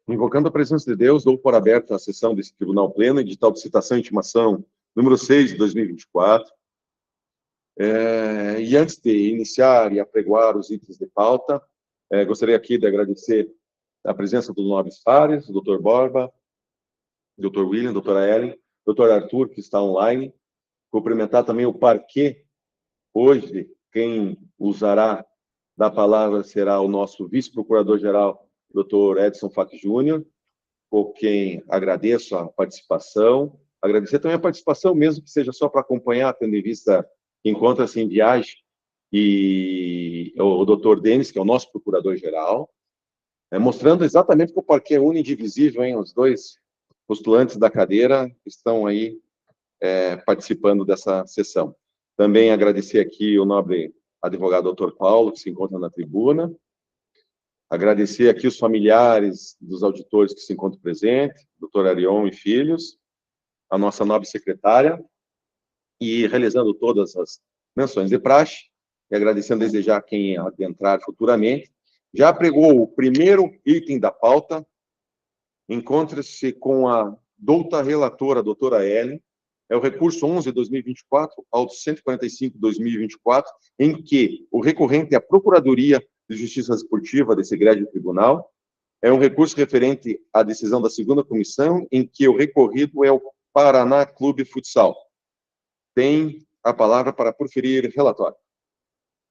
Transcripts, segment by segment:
Invocando a presença de Deus, dou por aberta a sessão desse Tribunal Pleno, edital de citação e intimação número 6 de 2024. E antes de iniciar e apregoar os itens de pauta, gostaria aqui de agradecer a presença dos nobres pares, o Dr. Borba, o Dr. William, a doutora Ellen, o Dr. Arthur, que está online. Cumprimentar também o parquê. Hoje, quem usará da palavra será o nosso vice-procurador-geral, Dr. Edson Fak Júnior, por quem agradeço a participação. Agradecer também a participação, mesmo que seja só para acompanhar, tendo em vista que encontra-se em viagem, e o Dr. Denis, que é o nosso procurador-geral, mostrando exatamente que o parquê é único e indivisível, hein? Os dois postulantes da cadeira estão aí participando dessa sessão. Também agradecer aqui o nobre advogado Dr. Paulo, que se encontra na tribuna. Agradecer aqui os familiares dos auditores que se encontram presentes, Dr. Arion e filhos, a nossa nobre secretária, e realizando todas as menções de praxe, e agradecendo desde já quem adentrar futuramente. Já pregou o primeiro item da pauta, encontra-se com a douta relatora, a doutora Ellen, é o recurso 11/2024, auto 145/2024, em que o recorrente é a Procuradoria de Justiça Desportiva desse grande tribunal. É um recurso referente à decisão da segunda comissão, em que o recorrido é o Paraná Clube Futsal. Tem a palavra para proferir relatório.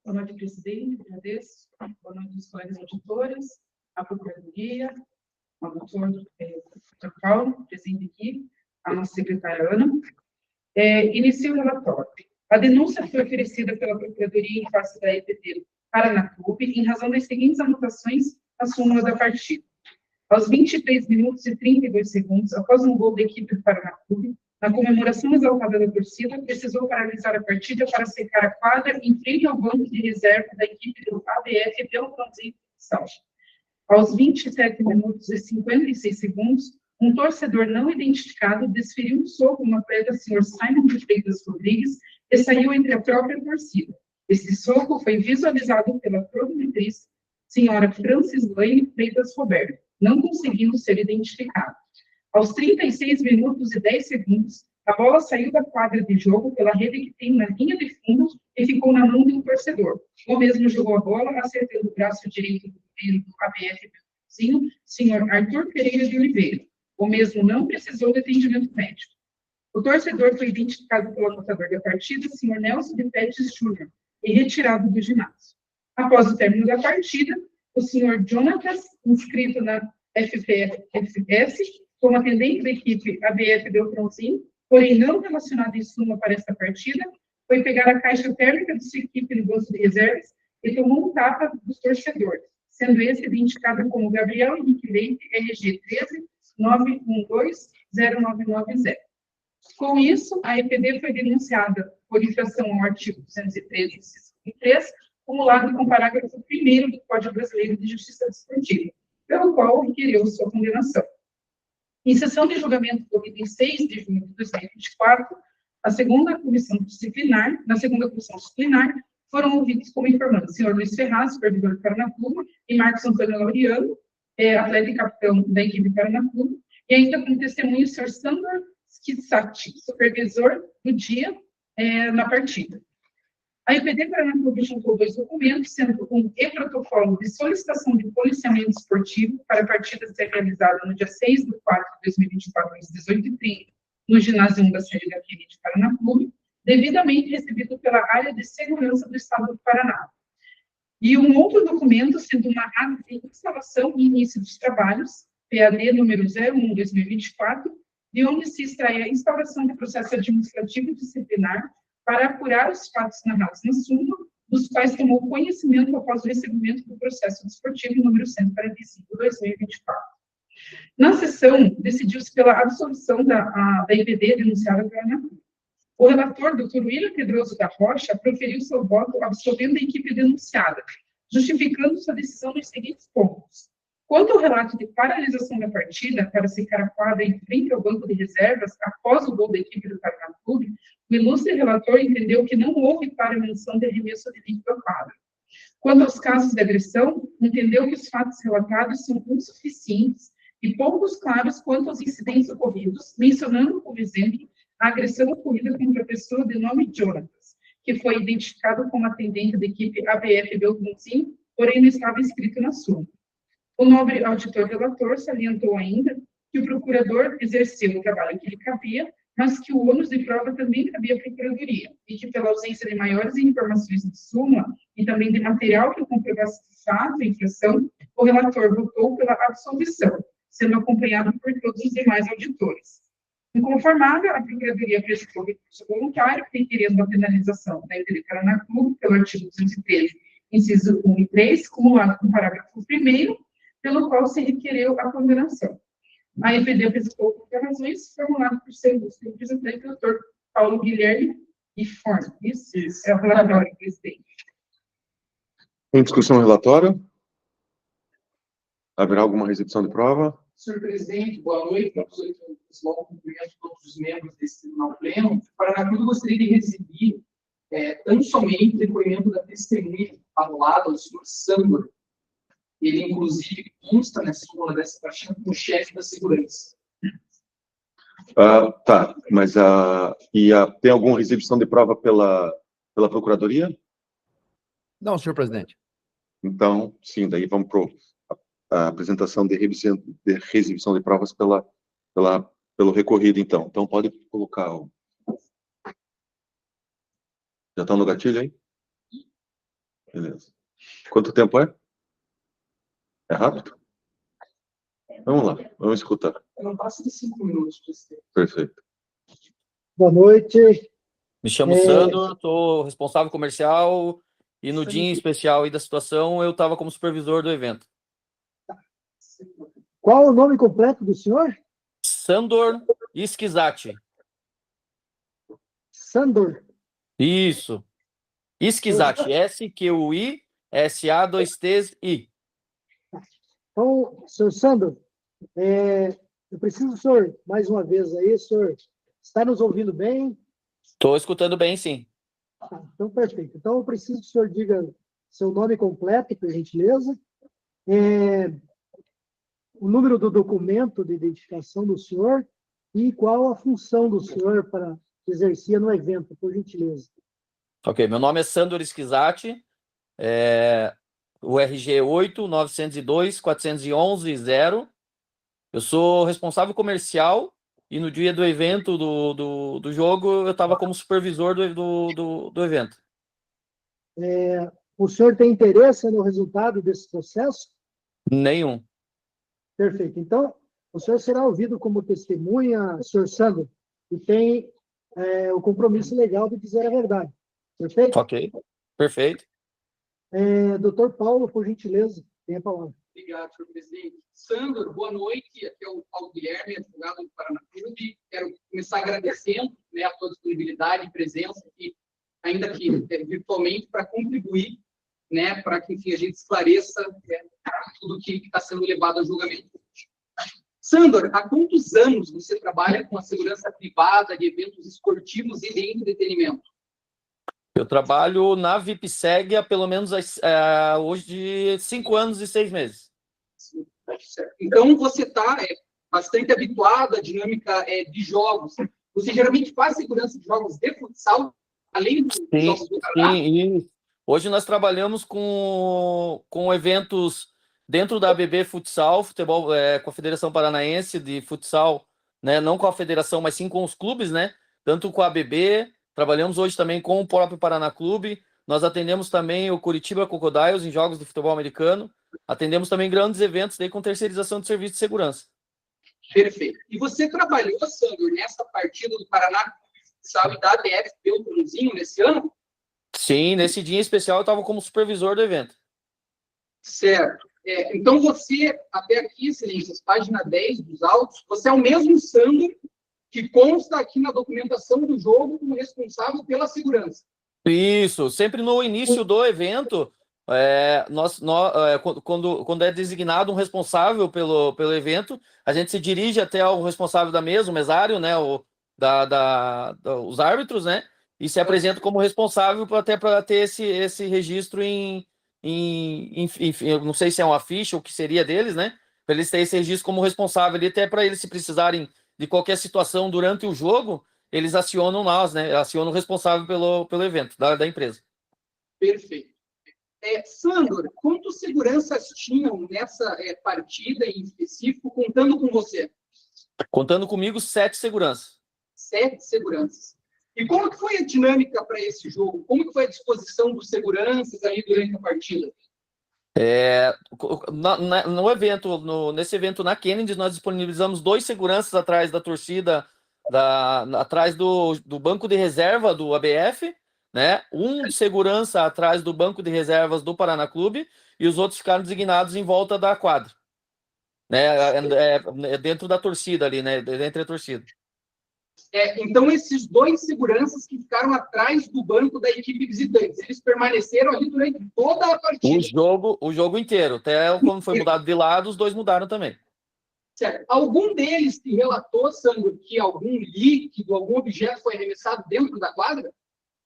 Boa noite, presidente. Agradeço. Boa noite, os colegas auditores, a Procuradoria, ao doutor Paulo, presente aqui, a nossa secretária Ana. Inicio o relatório. A denúncia foi oferecida pela Procuradoria em face da EPD Paraná Clube, em razão das seguintes anotações na súmula da partida. Aos 23 minutos e 32 segundos, após um gol da equipe do Paraná Clube, na comemoração exaltada da torcida, precisou paralisar a partida para secar a quadra em frente ao banco de reserva da equipe do ABF Beltrãozinho Futsal. Aos 27 minutos e 56 segundos, um torcedor não identificado desferiu um soco no atleta Sr. Simon de Freitas Rodrigues e saiu entre a própria torcida. Esse soco foi visualizado pela cronometrista Sra. Francislane Freitas Roberto, não conseguindo ser identificado. Aos 36 minutos e 10 segundos, a bola saiu da quadra de jogo pela rede que tem na linha de fundo e ficou na mão de um torcedor. O mesmo jogou a bola, acertando o braço direito do ABF Sr. Arthur Pereira de Oliveira. O mesmo não precisou de atendimento médico. O torcedor foi identificado pelo anotador da partida, Sr. Nelson de Pérez Júnior, e retirado do ginásio. Após o término da partida, o Sr. Jonatas, inscrito na FPFS, como atendente da equipe ABF Beltrãozinho, porém não relacionado em suma para esta partida, foi pegar a caixa térmica de sua equipe no banco de reservas e tomou um tapa dos torcedores, sendo esse identificado como Gabriel Henrique Leite, RG 13-912-0990. Com isso, a EPD foi denunciada por infração ao artigo 213, inciso 3, cumulado com o parágrafo 1º do Código Brasileiro de Justiça Desportiva, pelo qual requeriu sua condenação. Em sessão de julgamento ocorrida em 6 de junho de 2024, na segunda comissão disciplinar, foram ouvidos como informantes o senhor Luiz Ferraz, supervisor do Paraná Clube, e Marcos Antônio Laureano, atleta e capitão da equipe Paraná Clube, e ainda como testemunho o senhor Sandor Schizati, supervisor do dia na partida. A EPD Paraná Clube juntou 2 documentos, sendo um e-protocolo de solicitação de policiamento esportivo para a partida ser realizada no dia 6/4/2024, às 18h30, no ginásio 1 da sede da FIRI de Paraná Clube, devidamente recebido pela área de segurança do Estado do Paraná. E um outro documento, sendo uma ata de instalação e início dos trabalhos, PAD número 01/2024, de onde se extrai a instauração de processo administrativo e disciplinar para apurar os fatos narrados na súmula, dos quais tomou conhecimento após o recebimento do processo desportivo número 145/2024. Na sessão, decidiu-se pela absolvição da IPD denunciada pela ANACUB. O relator, Dr. William Pedroso da Rocha, proferiu seu voto absolvendo a equipe denunciada, justificando sua decisão nos seguintes pontos. Quanto ao relato de paralisação da partida para secar a quadra em frente ao banco de reservas após o gol da equipe do Paraná Clube, o ilustre relator entendeu que não houve paramenção de arremesso de líquido à quadra. Quanto aos casos de agressão, entendeu que os fatos relatados são insuficientes e poucos claros quanto aos incidentes ocorridos, mencionando, por exemplo, a agressão ocorrida contra a pessoa de nome Jonatas, que foi identificado como atendente da equipe ABF Beltrãozinho, porém não estava inscrito na súmula. O nobre auditor relator salientou ainda que o procurador exerceu o trabalho que lhe cabia, mas que o ônus de prova também cabia à Procuradoria, e que, pela ausência de maiores informações de súmula e também de material que comprovasse de fato a infração, o relator votou pela absolvição, sendo acompanhado por todos os demais auditores. Inconformada, a Procuradoria apresentou recurso voluntário, requerendo a penalização da Empresa Paraná Clube pelo artigo 213, inciso 1 e 3, cumulado com o parágrafo 1º, pelo qual se requereu a condenação. A EPD apresentou por razões, formulado por seu representante, o Dr. Paulo Guilherme e Forno. Isso é o relatório, presidente. Em discussão relatório? Haverá alguma recepção de prova? Senhor presidente, boa noite. Logo cumprimento todos os membros desse tribunal pleno. Para eu gostaria de recibir tão somente o depoimento da testemunha anulada, o senhor Sandor. Ele, inclusive, consta nessa súmula dessa partida como chefe da segurança. Tá, mas tem alguma recepção de prova pela Procuradoria? Não, senhor presidente. Então, sim, daí vamos para a apresentação de recepção de provas pelo recorrido, então. Então, pode colocar o... Já está no gatilho aí? Beleza. Quanto tempo é? É rápido? Vamos lá, vamos escutar. Eu não passo de 5 minutos, presidente. Perfeito. Boa noite. Me chamo Sandor, estou responsável comercial e no dia em especial aí da situação eu estava como supervisor do evento. Qual o nome completo do senhor? Sandor Iskizati. Sandor. Isso. Iskizati. S-Q-U-I-S-A-2-T-I. Então, senhor Sandor, eu preciso do senhor, mais uma vez aí, senhor, está nos ouvindo bem? Estou escutando bem, sim. Então, perfeito. Então, eu preciso que o senhor diga seu nome completo, por gentileza, o número do documento de identificação do senhor e qual a função do senhor para que exercia no evento, por gentileza. Ok, meu nome é Sandor Iskizati, o RG 8-902-411-0. Eu sou responsável comercial e no dia do evento do jogo eu estava como supervisor do evento. O senhor tem interesse no resultado desse processo? Nenhum. Perfeito. Então, o senhor será ouvido como testemunha, senhor Sandro, e tem o compromisso legal de dizer a verdade. Perfeito? Ok, perfeito. Doutor Paulo, por gentileza, tem a palavra. Obrigado, senhor presidente. Sandor, boa noite. Aqui é o Paulo Guilherme, advogado do Paraná Clube. Quero começar agradecendo a sua disponibilidade e presença aqui, ainda que virtualmente, para contribuir, para que, enfim, a gente esclareça tudo que está sendo levado ao julgamento. Sandor, há quantos anos você trabalha com a segurança privada de eventos esportivos e de entretenimento? Eu trabalho na VIPSEG há pelo menos hoje de 5 anos e 6 meses. Então, você está bastante habituado à dinâmica de jogos. Você geralmente faz segurança de jogos de futsal, além dos jogos do Paraná? Sim. Hoje nós trabalhamos com eventos dentro da ABB Futsal, futebol, com a Federação Paranaense de Futsal, né? Não com a federação, mas sim com os clubes, né? Tanto com a ABB, trabalhamos hoje também com o próprio Paraná Clube, nós atendemos também o Curitiba Crocodiles em jogos de futebol americano, atendemos também grandes eventos daí com terceirização de serviço de segurança. Perfeito. E você trabalhou, Sandor, nessa partida do Paraná Futsal e da ABF Beltrãozinho nesse ano? Sim, nesse dia em especial eu estava como supervisor do evento. Certo. Então você, até aqui, excelências, página 10 dos autos, você é o mesmo Sandor que consta aqui na documentação do jogo como responsável pela segurança. Isso, sempre no início do evento, quando é designado um responsável pelo evento, a gente se dirige até ao responsável da mesa, o mesário, né, os árbitros, né, e se apresenta como responsável até para ter esse registro eu não sei se é uma ficha ou o que seria deles, né, eles terem esse registro como responsável ali, até para eles, se precisarem de qualquer situação durante o jogo, eles acionam nós, né? Acionam o responsável pelo evento da empresa. Perfeito. Sandor, quantos seguranças tinham nessa partida em específico, contando com você? Contando comigo, 7 seguranças. 7 seguranças. E como que foi a dinâmica para esse jogo? Como que foi a disposição dos seguranças aí durante a partida? No evento, nesse evento na Kennedy, nós disponibilizamos 2 seguranças atrás da torcida, atrás do banco de reserva do ABF, né? Um segurança atrás do banco de reservas do Paraná Clube e os outros ficaram designados em volta da quadra, né? Dentro da torcida ali, né? Entre a torcida. Então, esses 2 seguranças que ficaram atrás do banco da equipe visitante, eles permaneceram ali durante toda a partida. O jogo inteiro. Até quando foi mudado de lado, os 2 mudaram também. Certo. Algum deles te relatou, Sandro, que algum líquido, algum objeto foi arremessado dentro da quadra?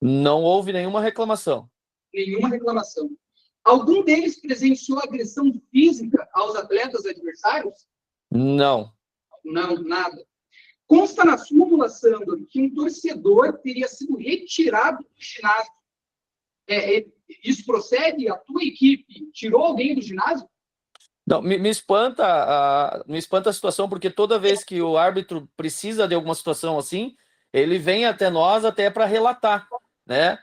Não houve nenhuma reclamação. Nenhuma reclamação. Algum deles presenciou agressão física aos atletas adversários? Não. Não, nada. Consta na súmula, Sandro, que um torcedor teria sido retirado do ginásio. Isso procede? A tua equipe tirou alguém do ginásio? Não, me espanta a situação, porque toda vez que o árbitro precisa de alguma situação assim, ele vem até nós até para relatar, né?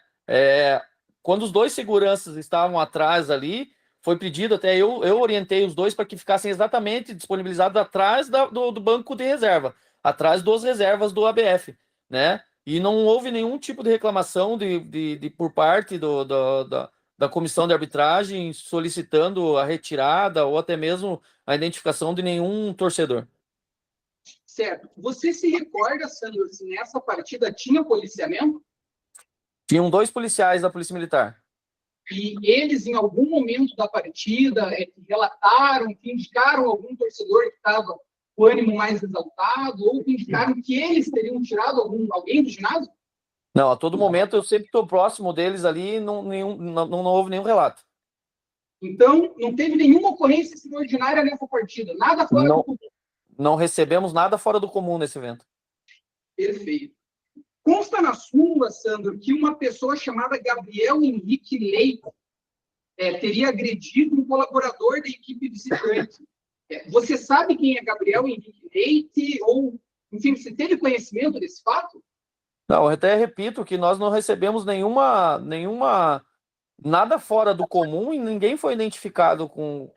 Quando os 2 seguranças estavam atrás ali, foi pedido até, eu orientei os 2 para que ficassem exatamente disponibilizados atrás do banco de reserva, atrás dos reservas do ABF, né? E não houve nenhum tipo de reclamação por parte da comissão de arbitragem solicitando a retirada ou até mesmo a identificação de nenhum torcedor. Certo. Você se recorda, Sandro, se nessa partida tinha policiamento? Tinham 2 policiais da Polícia Militar. E eles, em algum momento da partida, relataram, que indicaram algum torcedor que estava com o ânimo mais exaltado, ou que indicaram que eles teriam tirado alguém do ginásio? Não, a todo momento eu sempre estou próximo deles ali, não houve nenhum relato. Então, não teve nenhuma ocorrência extraordinária nessa partida, nada fora do comum. Não recebemos nada fora do comum nesse evento. Perfeito. Consta na súmula, Sandro, que uma pessoa chamada Gabriel Henrique Leite teria agredido um colaborador da equipe visitante. Você sabe quem é Gabriel Henrique Leite? Ou, enfim, você teve conhecimento desse fato? Não, eu até repito que nós não recebemos nada fora do comum e ninguém foi identificado com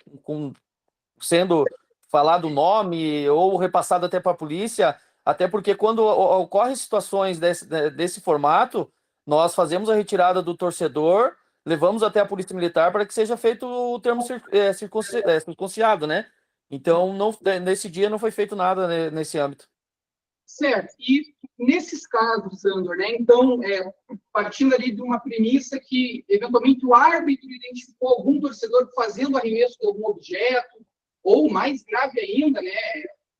sendo falado o nome ou repassado até para a polícia, até porque quando ocorrem situações desse formato, nós fazemos a retirada do torcedor, levamos até a Polícia Militar para que seja feito o termo circunciado, né? Então, nesse dia não foi feito nada nesse âmbito. Certo. E nesses casos, Sandor, né? Então, partindo ali de uma premissa que, eventualmente, o árbitro identificou algum torcedor fazendo arremesso de algum objeto, ou, mais grave ainda, né?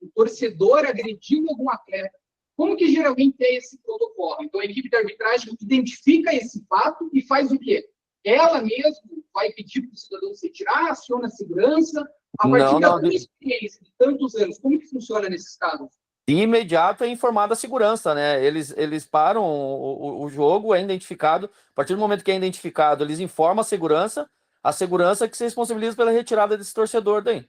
O torcedor agrediu algum atleta. Como que geralmente é esse protocolo? Então, a equipe de arbitragem identifica esse fato e faz o quê? Ela mesmo vai pedir para o cidadão se retirar, aciona a segurança. A partir da tua experiência de tantos anos, como que funciona nesses casos? De imediato é informada a segurança, né? Eles param o jogo, é identificado. A partir do momento que é identificado, eles informam a segurança que se responsabiliza pela retirada desse torcedor daí.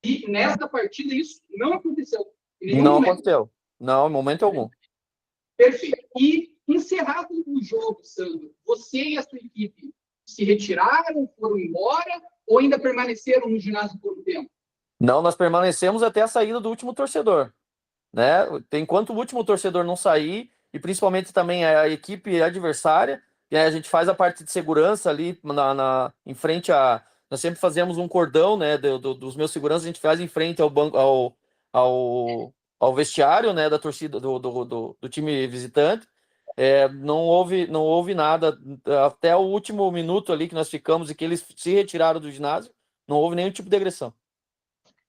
E nesta partida isso não aconteceu? Não aconteceu. Não, em momento algum. Perfeito. E encerrado o jogo, Sandro, você e a sua equipe se retiraram, foram embora ou ainda permaneceram no ginásio por um tempo? Não, nós permanecemos até a saída do último torcedor, né? Enquanto o último torcedor não sair, e principalmente também a equipe adversária, e aí a gente faz a parte de segurança ali em frente a... Nós sempre fazemos um cordão, né, dos meus seguranças, a gente faz em frente ao banco, ao vestiário, né, da torcida do time visitante. Não houve nada até o último minuto ali que nós ficamos e que eles se retiraram do ginásio, não houve nenhum tipo de agressão.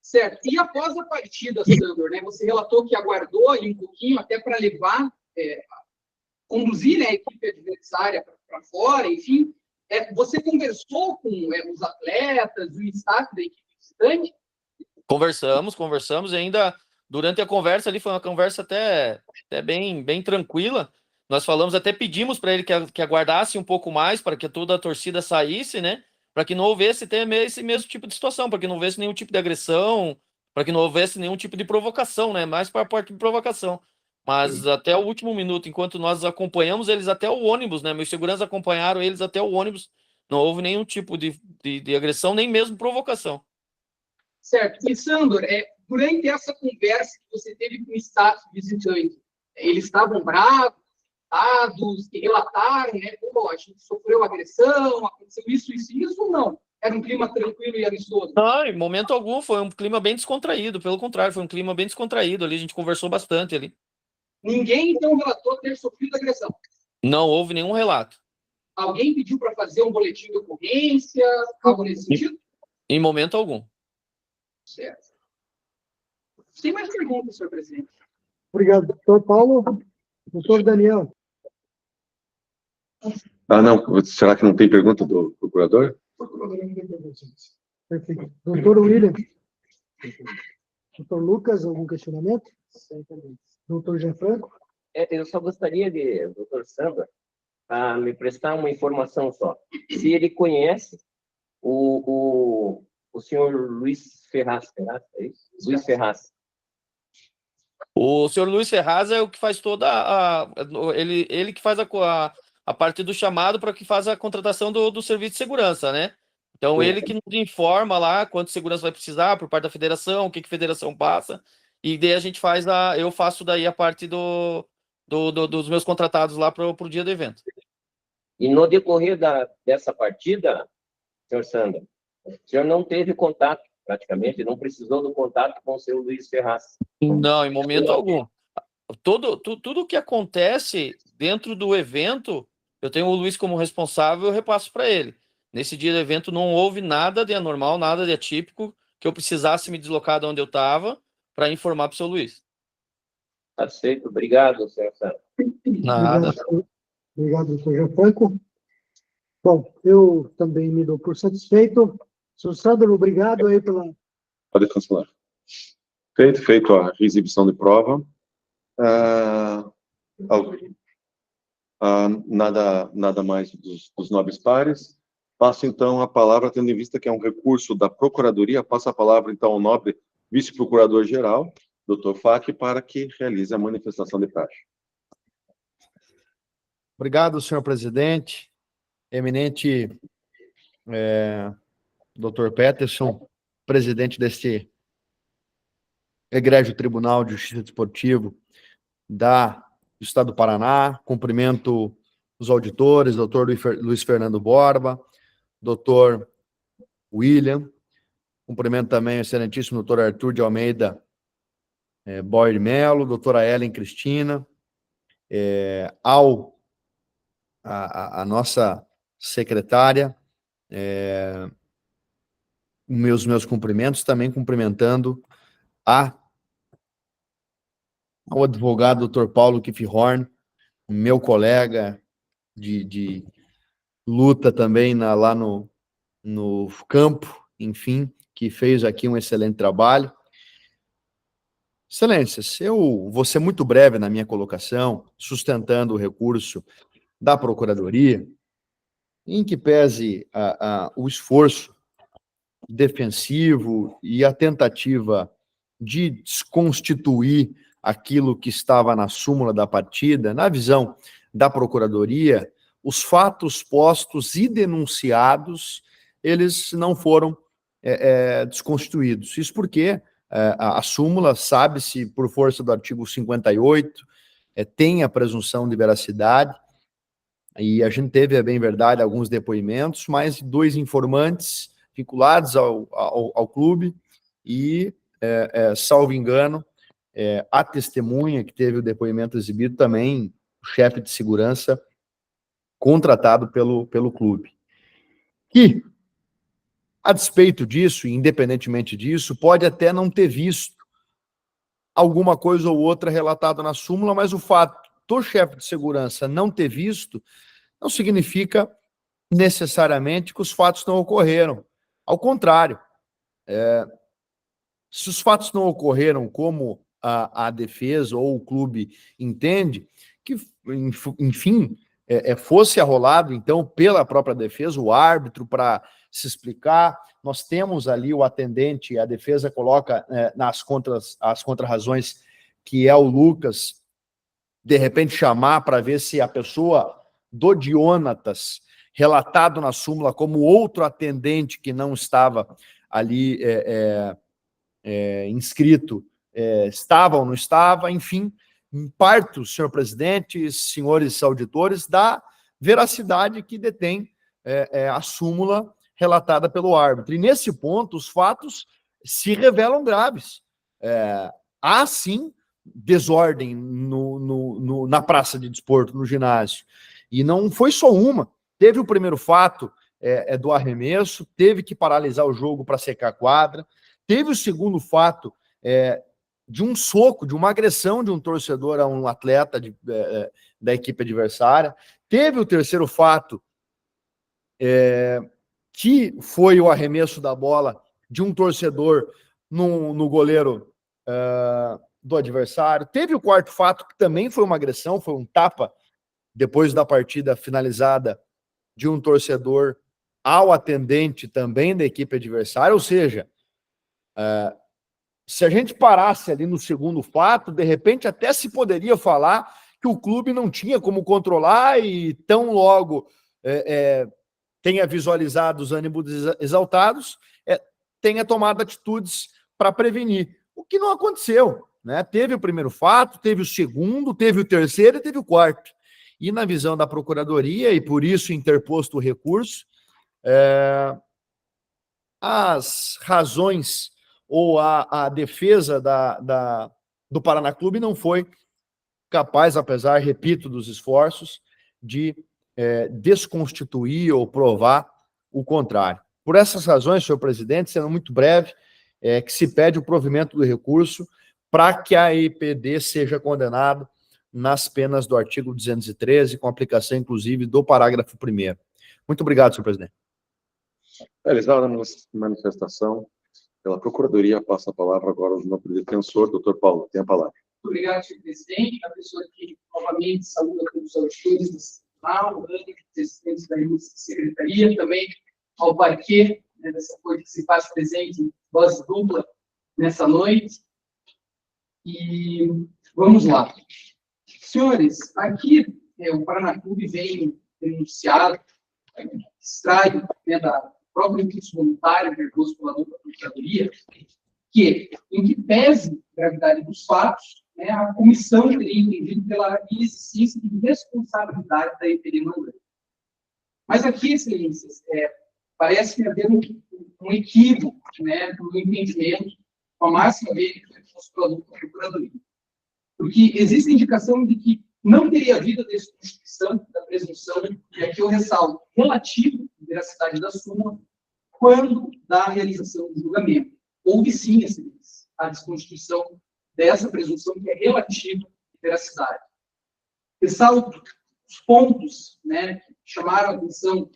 Certo. E após a partida, Sandor, né, você relatou que aguardou aí um pouquinho até para levar, conduzir, né, a equipe adversária para fora, enfim. Você conversou com os atletas, o staff da equipe visitante? Conversamos, e ainda durante a conversa ali, foi uma conversa até bem tranquila. Nós falamos, até pedimos para ele que aguardasse um pouco mais para que toda a torcida saísse, né? Para que não houvesse até esse mesmo tipo de situação, para que não houvesse nenhum tipo de agressão, para que não houvesse nenhum tipo de provocação, né? Mais para a parte de provocação. Mas até o último minuto, enquanto nós acompanhamos eles até o ônibus, né? Meus seguranças acompanharam eles até o ônibus. Não houve nenhum tipo de agressão, nem mesmo provocação. Certo. E, Sandor, durante essa conversa que você teve com o staff visitante, eles estavam bravos, dados, que relataram, né? Pô, a gente sofreu agressão, aconteceu isso, ou não? Era um clima tranquilo e amistoso? Não, em momento algum, foi um clima bem descontraído, pelo contrário, foi um clima bem descontraído ali, a gente conversou bastante ali. Ninguém, então, relatou ter sofrido agressão? Não houve nenhum relato. Alguém pediu para fazer um boletim de ocorrência, algo nesse sentido? Em momento algum. Certo. Sem mais perguntas, senhor presidente. Obrigado, doutor Paulo. Doutor Daniel. Não. Será que não tem pergunta do procurador? Perfeito. Doutor William. Doutor Lucas, algum questionamento? Doutor Gianfranco. Eu só gostaria de, doutor Sandor, me prestar uma informação só. Se ele conhece o senhor Luiz Ferraz, é isso? Luiz Ferraz. O senhor Luiz Ferraz é o que faz ele que faz a parte do chamado para que faz a contratação do serviço de segurança, né? Então, ele que nos informa lá quanto segurança vai precisar por parte da federação, o que a federação passa, e daí a gente eu faço daí a parte dos meus contratados lá para o dia do evento. E no decorrer dessa partida, senhor Sandor, o senhor não teve contato, praticamente, não precisou do contato com o seu Luiz Ferraz? Não, em momento algum. Tudo que acontece dentro do evento, eu tenho o Luiz como responsável, eu repasso para ele. Nesse dia do evento não houve nada de anormal, nada de atípico, que eu precisasse me deslocar de onde eu estava para informar para o seu Luiz. Aceito. Obrigado, senhor Sandor. Nada. Obrigado, doutor Gianfranco. Bom, eu também me dou por satisfeito. Senhor Sandro, obrigado aí pela... Pode cancelar. Feito a exibição de prova. Nada mais dos nobres pares. Passo, então, a palavra, tendo em vista que é um recurso da Procuradoria, passo a palavra, então, ao nobre vice-procurador-geral, doutor Facchi, para que realize a manifestação de praxe. Obrigado, senhor presidente. Eminente doutor Peterson, presidente deste egrégio Tribunal de Justiça Desportivo do Estado do Paraná. Cumprimento os auditores, doutor Luiz Fernando Borba, doutor William. Cumprimento também o excelentíssimo doutor Arthur de Almeida Boyer Melo, doutora Ellen Cristina, a nossa secretária, meus cumprimentos, também cumprimentando ao advogado Dr. Paulo Kiffhorn, meu colega de luta também lá no campo, enfim, que fez aqui um excelente trabalho. Excelências, eu vou ser muito breve na minha colocação, sustentando o recurso da Procuradoria, em que pese o esforço defensivo e a tentativa de desconstituir aquilo que estava na súmula da partida, na visão da Procuradoria, os fatos postos e denunciados, eles não foram desconstituídos. Isso porque a súmula, sabe-se, por força do artigo 58, tem a presunção de veracidade, e a gente teve, é bem verdade, alguns depoimentos, mas 2 informantes vinculados ao clube e, salvo engano, a testemunha que teve o depoimento exibido também, o chefe de segurança contratado pelo clube. Que, a despeito disso, independentemente disso, pode até não ter visto alguma coisa ou outra relatada na súmula, mas o fato do chefe de segurança não ter visto não significa necessariamente que os fatos não ocorreram. Ao contrário, Se os fatos não ocorreram como a defesa ou o clube entende, que, enfim, fosse arrolado, então, pela própria defesa, o árbitro, para se explicar. Nós temos ali o atendente, a defesa coloca as contra-razões, que é o Lucas, de repente chamar para ver se a pessoa do Dionatas, relatado na súmula como outro atendente que não estava ali inscrito, estava ou não estava, enfim, parto, senhor presidente, senhores auditores, da veracidade que detém a súmula relatada pelo árbitro. E nesse ponto, os fatos se revelam graves. Há, sim, desordem na praça de desporto, no ginásio. E não foi só uma. Teve o primeiro fato do arremesso, teve que paralisar o jogo para secar a quadra. Teve o segundo fato de um soco, de uma agressão de um torcedor a um atleta da equipe adversária. Teve o terceiro fato, que foi o arremesso da bola de um torcedor no goleiro do adversário. Teve o quarto fato, que também foi uma agressão, foi um tapa, depois da partida finalizada, de um torcedor ao atendente também da equipe adversária. Ou seja, se a gente parasse ali no segundo fato, de repente até se poderia falar que o clube não tinha como controlar e tão logo tenha visualizado os ânimos exaltados, tenha tomado atitudes para prevenir. O que não aconteceu, né? Teve o primeiro fato, teve o segundo, teve o terceiro e teve o quarto. E na visão da Procuradoria, e por isso interposto o recurso, as razões ou a defesa do Paraná Clube não foi capaz, apesar, repito, dos esforços, de desconstituir ou provar o contrário. Por essas razões, senhor presidente, sendo muito breve, que se pede o provimento do recurso para que a EPD seja condenada nas penas do artigo 213, com aplicação, inclusive, do parágrafo 1º. Muito obrigado, senhor presidente. Realizada a manifestação pela Procuradoria, passa a palavra agora ao nosso defensor, doutor Paulo. Tem a palavra. Muito obrigado, senhor presidente. A pessoa que, novamente, saúda todos os auditores desse tribunal, assistentes da secretaria, também ao parquê, dessa coisa que se faz presente em voz dupla nessa noite. E vamos lá. Senhores, aqui o Paraná Clube vem denunciado, extrai da própria recurso voluntário proposto pela nova Procuradoria, que, em que pese a gravidade dos fatos, a comissão teria entendido pela inexistência de responsabilidade da EPD mandante. Mas aqui, excelências, parece haver um equívoco no entendimento, com a máxima vez que foi posto pela Procuradoria. Porque existe indicação de que não teria havido a desconstituição da presunção, e aqui eu ressalto, relativo à veracidade da súmula, quando da realização do julgamento. Houve sim, excelência, a desconstituição dessa presunção que é relativa à veracidade. Ressalto os pontos que chamaram a atenção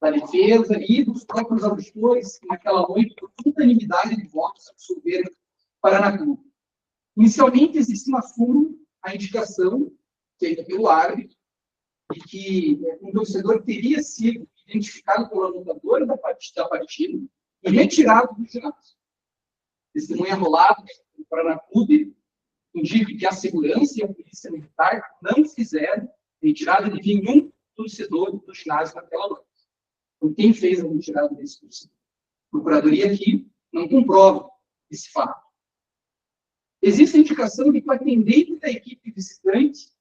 da defesa e dos próprios auditores, que naquela noite, por unanimidade de votos, absolveram Paraná Clube. Inicialmente, existe na súmula a indicação feita pelo árbitro de que um torcedor teria sido identificado pelo anotador da partida e retirado do ginásio. Testemunha rolada do Paraná Clube indica que a segurança e a polícia militar não fizeram retirada de nenhum torcedor do ginásio naquela noite. Então, quem fez a retirada desse torcedor? A Procuradoria aqui não comprova esse fato. Existe a indicação de que o atendente da equipe visitante,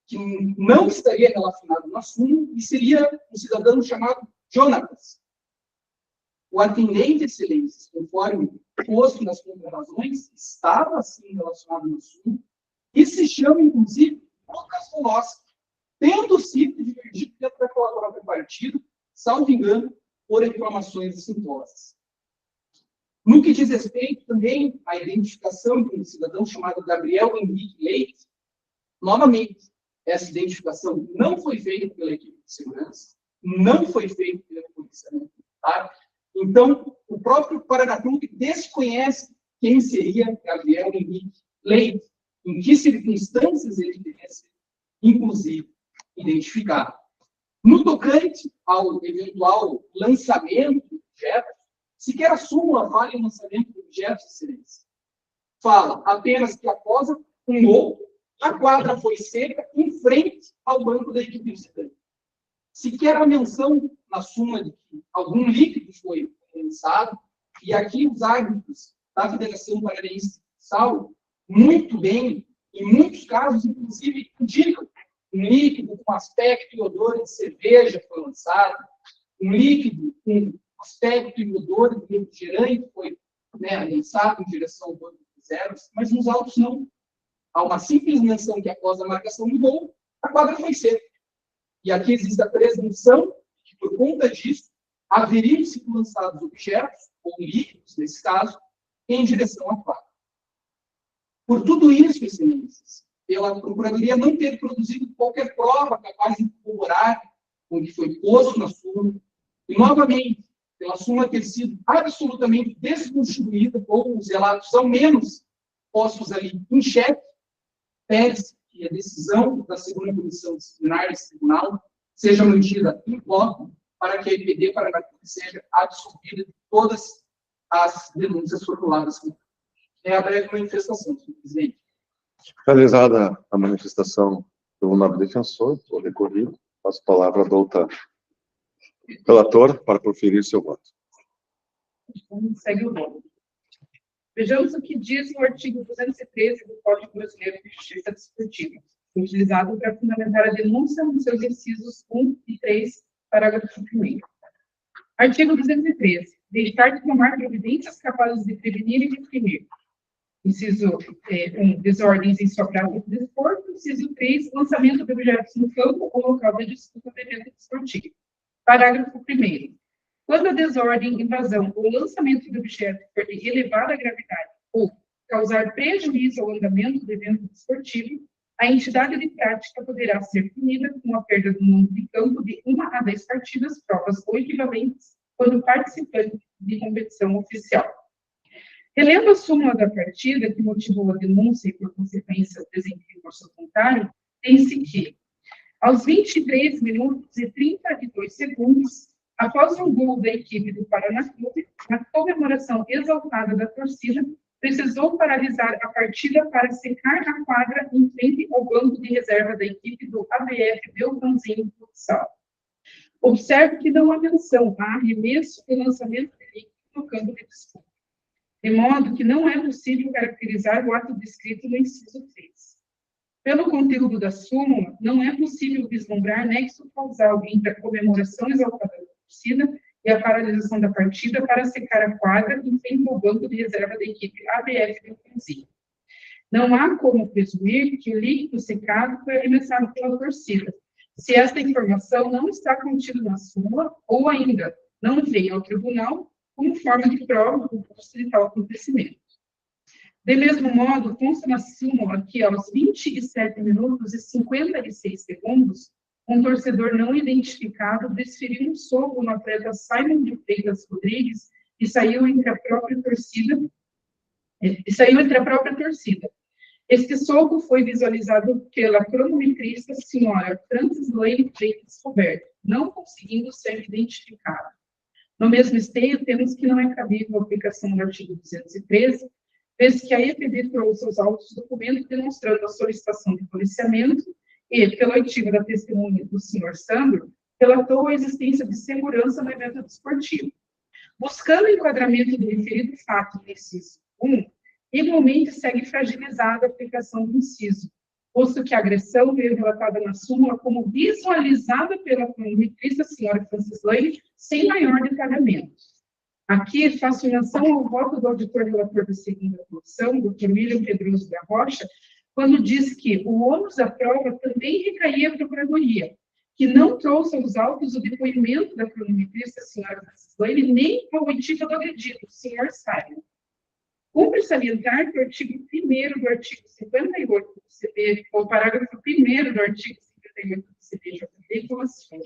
que não estaria relacionado no assunto, e seria um cidadão chamado Jonatas. O atendente, excelências, conforme posto nas contrarrazões, estava, sim, relacionado no assunto, e se chama, inclusive, Lucas Veloz, tendo sido divertido dentro daquela própria partida, salvo engano, por reclamações assintosas. No que diz respeito também à identificação de um cidadão chamado Gabriel Henrique Leite, novamente, essa identificação não foi feita pela equipe de segurança, não foi feita pela polícia militar. Então, o próprio Paraná Clube desconhece quem seria Gabriel Henrique Leite, em que circunstâncias ele deveria ser, inclusive, identificado. No tocante ao eventual lançamento de objetos, sequer a súmula fala em lançamento de objetos, excelência. Fala apenas que após um gol, a quadra foi seca em frente ao banco da equipe visitante. Sequer a menção na súmula de que algum líquido foi lançado, e aqui os árbitros da Federação Paranaense de Futsal, muito bem, em muitos casos, inclusive, indicam um líquido com aspecto e odor de cerveja foi lançado, um líquido com aspecto e odor de refrigerante foi lançado em direção ao banco de reservas, mas nos autos não. Há uma simples menção que após a marcação do gol, a quadra foi seca. E aqui existe a presunção de que, por conta disso, haveriam sido lançados objetos, ou líquidos, nesse caso, em direção à quadra. Por tudo isso, excelências, pela Procuradoria não ter produzido qualquer prova capaz de corroborar com o que foi posto na súmula, e, novamente, pela súmula ter sido absolutamente desconstruída, ou os relatos, ao menos, postos ali em xeque, pede-se que a decisão da segunda comissão disciplinar desse tribunal seja mantida em bloco para que a EPD Paranacuru seja absolvida de todas as denúncias formuladas. É a breve manifestação, senhor presidente. Realizada a manifestação do nobre defensor, o recorrido, passo a palavra à douta relator para proferir seu voto. Segue o voto. Vejamos o que diz o artigo 213 do Código Brasileiro de Justiça Desportiva, utilizado para fundamentar a denúncia nos seus incisos 1 e 3, parágrafo 1º. Artigo 213. Deixar de tomar providências capazes de prevenir e reprimir. Inciso 1, desordens em sua prática de desporto. Inciso 3, lançamento de objetos no campo ou local de disputa do evento desportivo. Parágrafo 1º. Quando a desordem, invasão ou lançamento de objeto for de elevada gravidade ou causar prejuízo ao andamento do evento desportivo, a entidade de prática poderá ser punida com a perda do mando de campo de 1 a 10 partidas, provas ou equivalentes, quando participante de competição oficial. Relendo a súmula da partida, que motivou a denúncia e, por consequência, o desempenho de curso contrário, tem-se que, aos 23 minutos e 32 segundos, após um gol da equipe do Paraná Clube, na comemoração exaltada da torcida, precisou paralisar a partida para secar a quadra em frente ao banco de reserva da equipe do ABF Beltrãozinho Futsal. Observe que não há menção a arremesso e lançamento de líquido no campo de disputa, de modo que não é possível caracterizar o ato descrito no inciso 3. Pelo conteúdo da súmula, não é possível vislumbrar nexo causal entre a comemoração exaltada da torcida e a paralisação da partida para secar a quadra em frente ao banco de reserva da equipe ABF Beltrãozinho. Não há como presumir que o líquido secado foi arremessado pela torcida, se esta informação não está contida na súmula ou ainda não veio ao tribunal como forma de prova do custo de tal acontecimento. De mesmo modo, consta na súmula que aos 27 minutos e 56 segundos, um torcedor não identificado desferiu um soco no atleta Simon de Freitas Rodrigues e saiu entre a própria torcida. Este soco foi visualizado pela cronometrista senhora Francis Lane Freitas Roberto, não conseguindo ser identificado. No mesmo esteio, temos que não é cabível a aplicação do artigo 213, vez que a EPD trouxe aos autos documentos demonstrando a solicitação de policiamento e, pelo artigo da testemunha do senhor Sandro, relatou a existência de segurança no evento desportivo. Buscando o enquadramento do referido fato no inciso 1, igualmente segue fragilizada a aplicação do inciso, posto que a agressão veio relatada na súmula como visualizada pela cronometrista senhora Francis Lane, sem maior detalhamento. Aqui faço menção ao voto do auditor relator da segunda comissão, Dr. William Pedroso da Rocha, quando diz que o ônus da prova também recaía à Procuradoria, que não trouxe aos autos o depoimento da cronometrista senhora Francis Lane, nem a oitiva do agredido, o senhor Simon. Cumpre salientar que o artigo 1º do artigo 58 do CP, ou parágrafo 1º do artigo 58 do CPJD, como assim: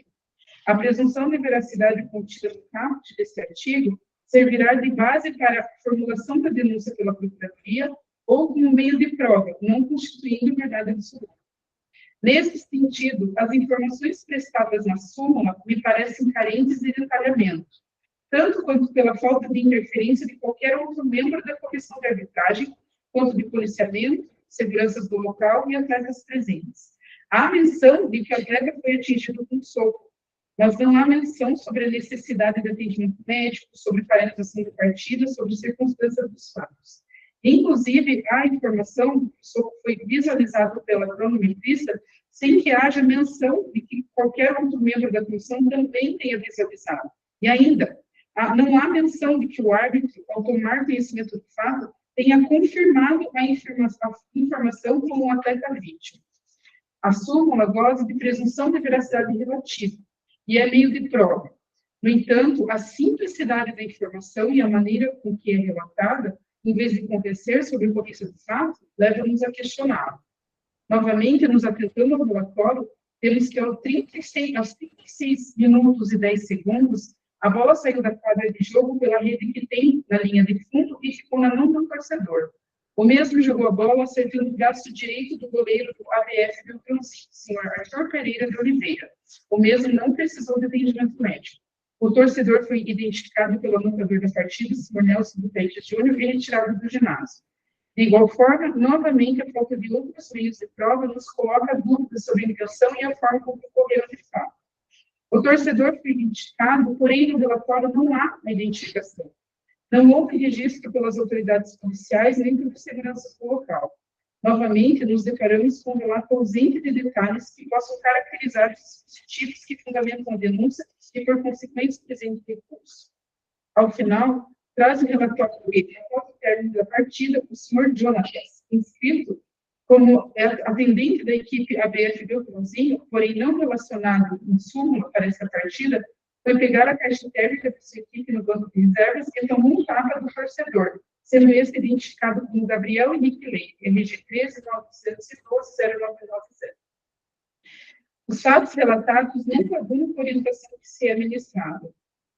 a presunção de veracidade contida no caput desse artigo servirá de base para a formulação da denúncia pela Procuradoria ou como meio de prova, não constituindo verdade absoluta. Nesse sentido, as informações prestadas na súmula me parecem carentes de detalhamento, tanto quanto pela falta de interferência de qualquer outro membro da comissão de arbitragem, quanto de policiamento, seguranças do local e atletas presentes. Há menção de que o atleta foi atingido com soco, mas não há menção sobre a necessidade de atendimento médico, sobre paralisação de partida, sobre circunstâncias dos fatos. Inclusive, há informação de que o soco foi visualizado pela cronometrista sem que haja menção de que qualquer outro membro da comissão também tenha visualizado. E ainda, não há menção de que o árbitro, ao tomar conhecimento do fato, tenha confirmado a informação como um atleta vítima. A súmula goza de presunção de veracidade relativa e é meio de prova. No entanto, a simplicidade da informação e a maneira com que é relatada, em vez de convencer sobre a ocorrência do fato, leva-nos a questioná-lo. Novamente, nos atentando ao relatório, temos que aos 36 minutos e 10 segundos, a bola saiu da quadra de jogo pela rede que tem na linha de fundo e ficou na mão do torcedor. O mesmo jogou a bola acertando o braço direito do goleiro do ABF Beltrãozinho, senhor Arthur Pereira de Oliveira. O mesmo não precisou de atendimento médico. O torcedor foi identificado pelo anotador da partida, senhor Nelson Butetti Júnior, e retirado do ginásio. De igual forma, novamente, a falta de outros meios de prova nos coloca dúvidas sobre a intenção e a forma como ocorreu de fato. O torcedor foi identificado, porém, no relatório não há a identificação. Não houve registro pelas autoridades policiais nem por seguranças do local. Novamente, nos deparamos com um relato ausente de detalhes que possam caracterizar os dispositivos que fundamentam a denúncia e, por consequência, presente recurso. Ao final, traz o relatório após o término da partida, o senhor Jonatas, inscrito como atendente da equipe ABF Beltrãozinho, porém não relacionado em súmula para essa partida, foi pegar a caixa térmica de sua equipe no banco de reservas e tomou um tapa do torcedor, sendo esse identificado como Gabriel Henrique Leite, RG 13.912.0990. Os fatos relatados não coadunam com a orientação que se é ministrada.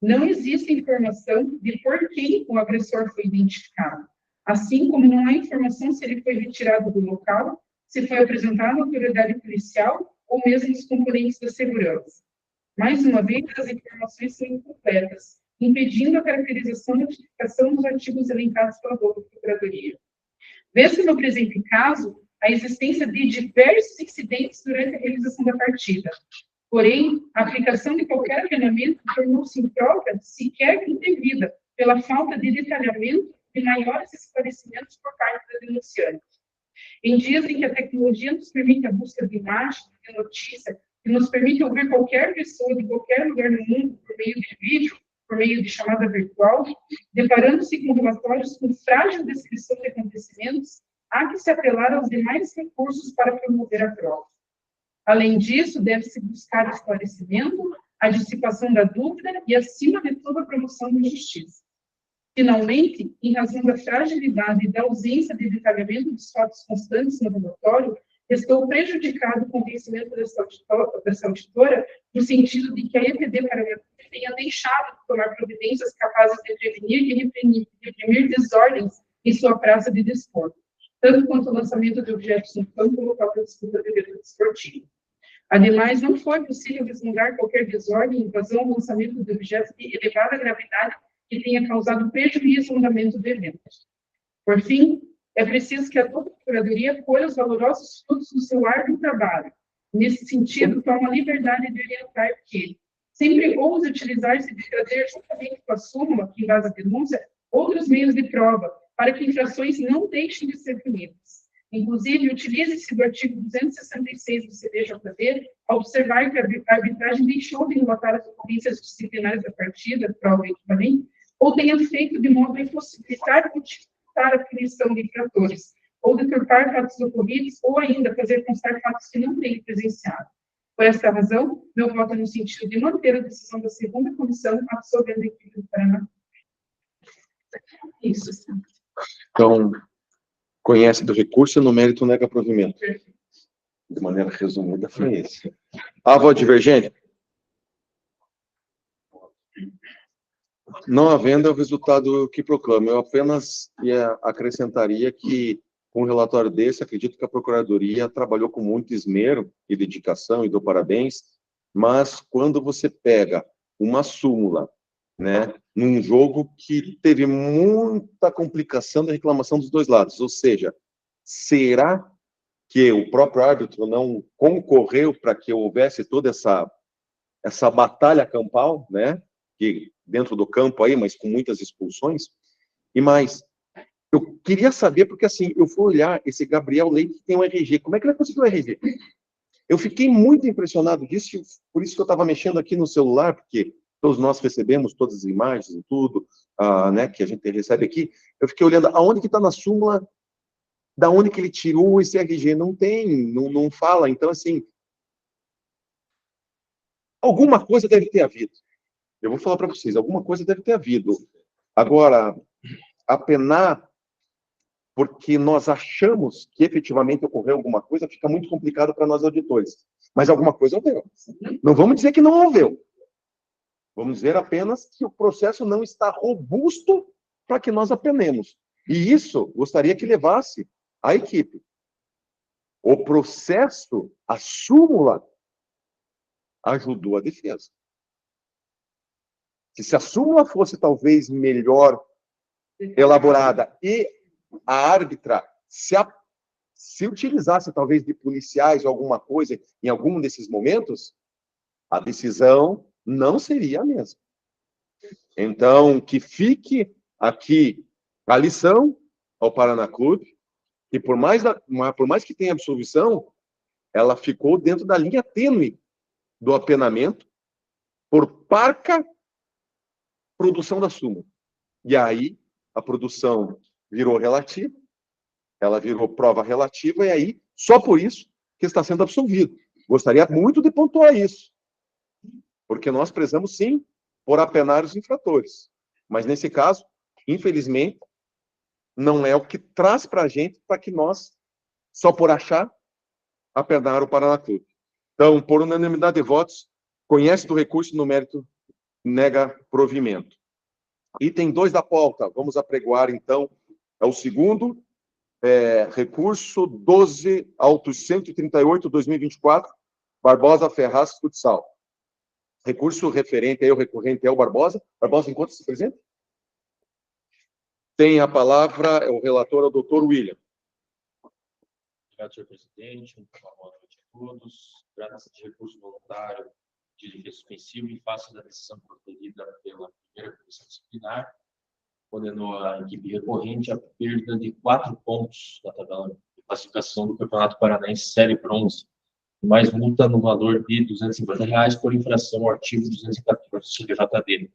Não existe informação de por quem o agressor foi identificado, assim como não há informação se ele foi retirado do local, se foi apresentado à autoridade policial ou mesmo os componentes da segurança. Mais uma vez, as informações são incompletas, impedindo a caracterização e notificação dos artigos elencados pela Procuradoria. Vê-se no presente caso a existência de diversos incidentes durante a realização da partida. Porém, a aplicação de qualquer alinhamento tornou-se imprópria, sequer indevida, pela falta de detalhamento e maiores esclarecimentos por parte da denunciante. Em dias em que a tecnologia nos permite a busca de imagem, de notícia, que nos permite ouvir qualquer pessoa de qualquer lugar no mundo por meio de vídeo, por meio de chamada virtual, deparando-se com relatórios com frágil descrição de acontecimentos, há que se apelar aos demais recursos para promover a prova. Além disso, deve-se buscar esclarecimento, a dissipação da dúvida e, acima de tudo, a promoção da justiça. Finalmente, em razão da fragilidade e da ausência de detalhamento dos fatos constantes no relatório, estou prejudicado o convencimento dessa auditora, no sentido de que a EPD Paraná tenha deixado de tomar providências capazes de prevenir e reprimir desordens em sua praça de desporto, tanto quanto o lançamento de objetos no campo ou local para disputa de evento esportivo. Ademais, não foi possível vislumbrar qualquer desordem, invasão ou lançamento de objetos de elevada gravidade que tenha causado prejuízo ao andamento do evento. Por fim, é preciso que a Procuradoria colha os valorosos frutos do seu árduo trabalho. Nesse sentido, toma a liberdade de orientar que sempre ouse utilizar-se de trazer, juntamente com a súmula que embasa a denúncia, outros meios de prova, para que infrações não deixem de ser punidas. Inclusive, utilize-se do artigo 266 do CDJB ao observar que a arbitragem deixou de relatar as ocorrências disciplinares da partida, prova equivalente, ou tenha feito de modo a impossibilitar ou dificultar a punição de infratores, ou deturpar fatos ocorridos, ou ainda fazer constar fatos que não tenham presenciado. Por esta razão, meu voto é no sentido de manter a decisão da segunda comissão absolvendo a equipe do Paraná. Isso, sim. Então, conhece do recurso e no mérito nega provimento. De maneira resumida, foi isso. A voto divergente? Não havendo é o resultado que proclama. Eu apenas acrescentaria que, com um relatório desse, acredito que a Procuradoria trabalhou com muito esmero e dedicação, e dou parabéns, mas quando você pega uma súmula, né, num jogo que teve muita complicação da reclamação dos dois lados, ou seja, será que o próprio árbitro não concorreu para que houvesse toda essa batalha campal, né, que dentro do campo aí, mas com muitas expulsões? E mais, eu queria saber, porque assim, eu fui olhar esse Gabriel Leite que tem um RG, como é que ele conseguiu o RG? Eu fiquei muito impressionado disso, por isso que eu estava mexendo aqui no celular, porque todos nós recebemos todas as imagens e tudo, né, que a gente recebe aqui. Eu fiquei olhando aonde que está na súmula, da onde que ele tirou esse RG. Não tem, não fala. Então, assim, alguma coisa deve ter havido. Eu vou falar para vocês, alguma coisa deve ter havido. Agora, apenar porque nós achamos que efetivamente ocorreu alguma coisa, fica muito complicado para nós auditores. Mas alguma coisa ocorreu. Não vamos dizer que não ocorreu. Vamos dizer apenas que o processo não está robusto para que nós apenemos. E isso gostaria que levasse a equipe. O processo, a súmula, ajudou a defesa. Se a súmula fosse talvez melhor elaborada e a árbitra se utilizasse talvez de policiais ou alguma coisa em algum desses momentos, a decisão não seria a mesma. Então, que fique aqui a lição ao Paraná Clube, que por mais que tenha absolvição, ela ficou dentro da linha tênue do apenamento por parca produção da súmula. E aí, a produção virou relativa, ela virou prova relativa, e aí, só por isso que está sendo absolvido. Gostaria muito de pontuar isso, porque nós prezamos, sim, por apenar os infratores. Mas, nesse caso, infelizmente, não é o que traz para a gente para que nós, só por achar, apenar o Paraná Clube. Então, por unanimidade de votos, conhece do recurso no mérito, nega provimento. Item 2 da pauta, vamos apregoar, então, é o segundo, recurso 12 autos 138/2024, Barbosa Ferraz Futsal. Recurso referente aí, o recorrente é o Barbosa. Barbosa, encontra-se presente? Tem a palavra o relator, o doutor William. Obrigado, senhor presidente. Uma boa noite a todos. Trata-se de recurso voluntário de defesa suspensivo em face da decisão proferida pela primeira comissão disciplinar, condenou a equipe recorrente à perda de 4 pontos da tabela de classificação do Campeonato Paranaense Série Bronze, mais multa no valor de R$ 250 por infração ao artigo 214 do CPJD.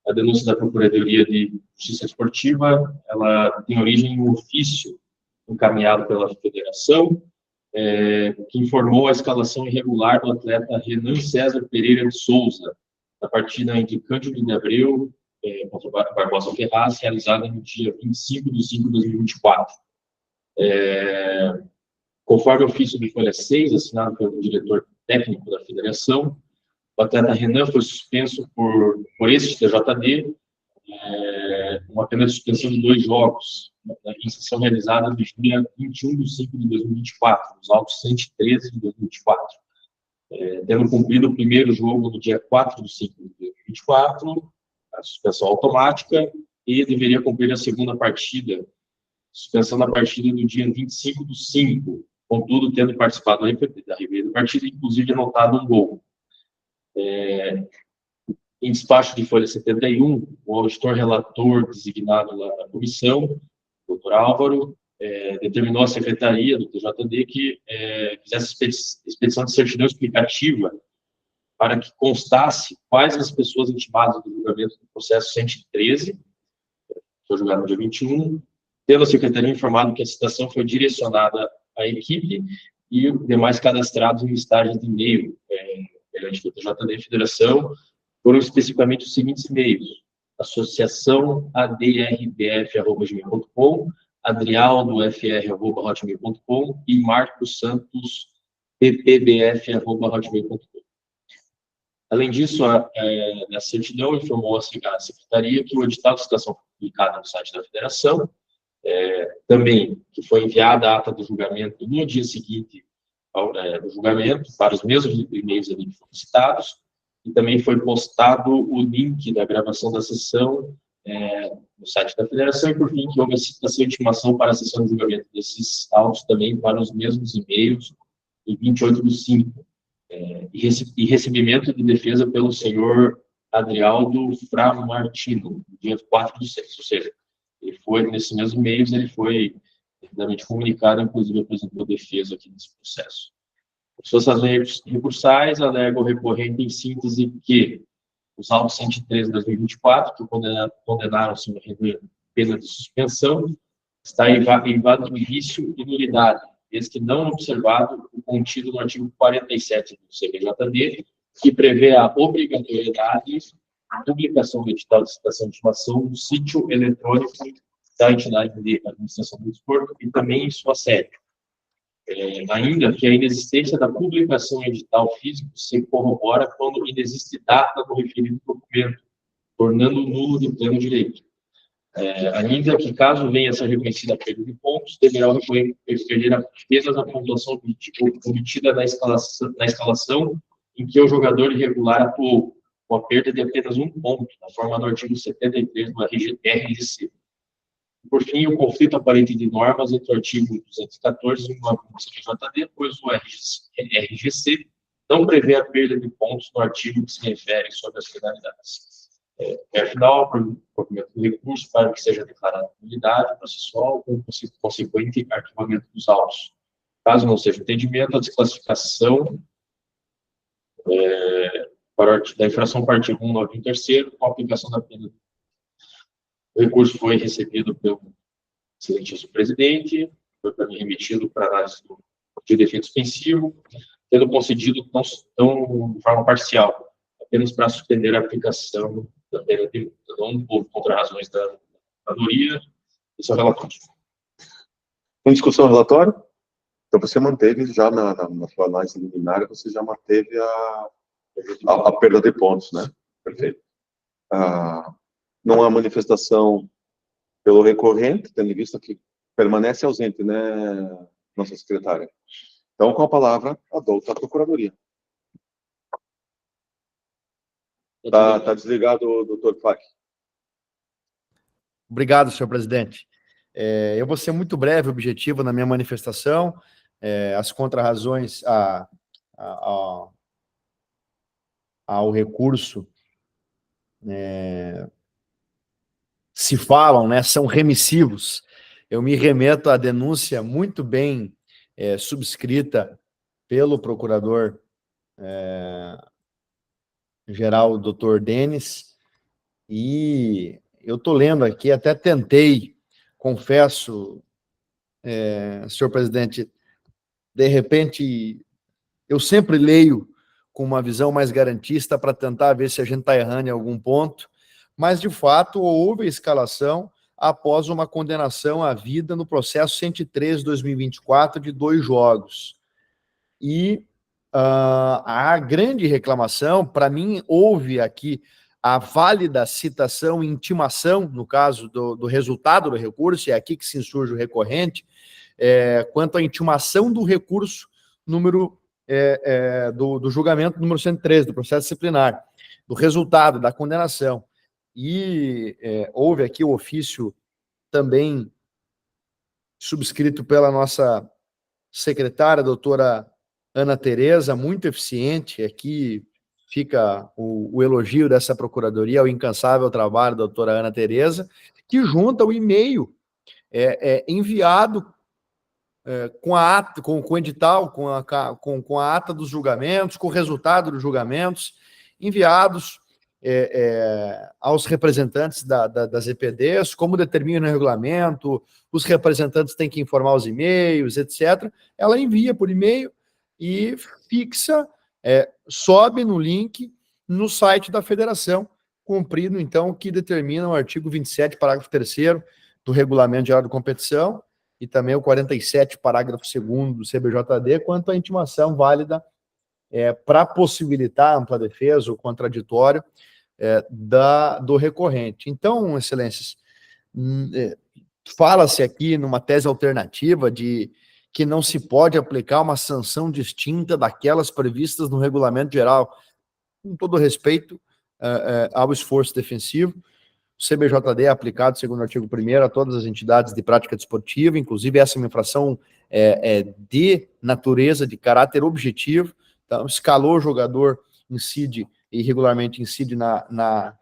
A denúncia da Procuradoria de Justiça Esportiva, ela tem origem em um ofício encaminhado pela Federação, que informou a escalação irregular do atleta Renan César Pereira de Souza, na partida entre Cândido de Abreu contra o Barbosa Ferraz, realizada no dia 25/5/2024. Conforme o ofício de folha 6, assinado pelo diretor técnico da Federação, o atleta Renan foi suspenso por esse TJD, uma pena de suspensão de 2 jogos, em sessão realizada no dia 21/5/2024, nos autos 113 de 2024. Tendo cumprido o primeiro jogo no dia 4/5/2024, a suspensão automática, e deveria cumprir a segunda partida, suspensão da partida no dia 25/5, contudo, tendo participado da primeira partida, inclusive anotado um gol. Em despacho de folha 71, o auditor relator designado na comissão, doutor Álvaro, determinou à secretaria do TJD que fizesse expedição de certidão explicativa para que constasse quais as pessoas intimadas do julgamento do processo 113, que foi julgado no dia 21, tendo a secretaria informado que a citação foi direcionada à equipe e os demais cadastrados em listagens de e-mail perante o TJD e Federação, foram especificamente os seguintes e-mails: associaçãoadrbf@gmail.com, adrialdofr@hotmail.com e marcosantos.ppbf@hotmail.com. Além disso, a certidão informou a Secretaria que o edital de citação foi publicado no site da Federação, também que foi enviada a ata do julgamento no dia seguinte do julgamento, para os mesmos e-mails ali que foram citados, e também foi postado o link da gravação da sessão no site da Federação, e por fim, que houve a citação de intimação para a sessão de julgamento desses autos também para os mesmos e-mails, em 28/5, e recebimento de defesa pelo senhor Adrialdo Framartino, no dia 4/6, ou seja, ele foi, nesses mesmos meios, ele foi devidamente comunicado, inclusive apresentou defesa aqui nesse processo. As suas razões recursais alegam o recorrente em síntese que os autos 113 de 2024, que condenaram o senhor René pena de suspensão, está invado de vício e nulidade, desde que não observado o contido no artigo 47 do CBJD, que prevê a obrigatoriedade da publicação do edital de citação de intimação no sítio eletrônico da entidade de administração do desporto e também em sua sede. Ainda que a inexistência da publicação em edital físico se corrobora quando inexiste data do referido documento, tornando nulo de pleno direito. Ainda que, caso venha a ser reconhecida a perda de pontos, deverá recolher apenas a pontuação obtida na escalação em que o jogador irregular atuou, com a perda de apenas um ponto, na forma do artigo 73 do RGC. Por fim, o conflito aparente de normas entre o artigo 214 e o CPJD, pois o RGC não prevê a perda de pontos no artigo que se refere sobre as finalidades. Afinal, o provimento do recurso para que seja declarada nulidade processual com consequente arquivamento dos autos. Caso não seja entendimento, a desclassificação da infração para o artigo 193º, com a aplicação da pena. O recurso foi recebido pelo excelentíssimo presidente, foi para mim remetido para análise de defeito suspensivo, tendo concedido de forma parcial, apenas para suspender a aplicação da pena de não houve contra-razões da Procuradoria. Esse é o relatório. Em discussão do relatório? Então, você manteve já na sua análise liminar, você já manteve a perda de pontos, né? Perfeito. Não há manifestação pelo recorrente, tendo em vista que permanece ausente, né, nossa secretária? Então, com a palavra, a douta Procuradoria. Tá desligado, doutor Fak. Obrigado, senhor presidente. Eu vou ser muito breve, objetivo na minha manifestação. As contrarrazões ao recurso se falam, né, são remissivos. Eu me remeto à denúncia muito bem subscrita pelo procurador geral, doutor Denis, e eu estou lendo aqui, até tentei, confesso, senhor presidente, de repente, eu sempre leio com uma visão mais garantista para tentar ver se a gente está errando em algum ponto, mas, de fato, houve a escalação após uma condenação à vida no processo 103/2024 de 2 jogos. E a grande reclamação, para mim, houve aqui a válida citação e intimação, no caso do resultado do recurso, é aqui que se insurge o recorrente, quanto à intimação do recurso número do julgamento número 113, do processo disciplinar, do resultado da condenação. E houve aqui o ofício também subscrito pela nossa secretária, doutora Ana Tereza, muito eficiente. Aqui fica o elogio dessa procuradoria, o incansável trabalho da doutora Ana Tereza, que junta o e-mail enviado com a ata, com o edital, com a ata dos julgamentos, com o resultado dos julgamentos, enviados aos representantes das EPDs, como determina o regulamento, os representantes têm que informar os e-mails, etc. Ela envia por e-mail e fixa, sobe no link no site da federação, cumprindo, então, o que determina o artigo 27, parágrafo 3º do Regulamento Geral de Competição e também o 47, parágrafo 2º do CBJD, quanto à intimação válida para possibilitar a ampla defesa, o contraditório do recorrente. Então, excelências, fala-se aqui numa tese alternativa de que não se pode aplicar uma sanção distinta daquelas previstas no regulamento geral, com todo respeito ao esforço defensivo. O CBJD é aplicado, segundo o artigo 1º, a todas as entidades de prática desportiva, inclusive essa é uma infração de natureza, de caráter objetivo. Então, escalou o jogador, incide, irregularmente incide na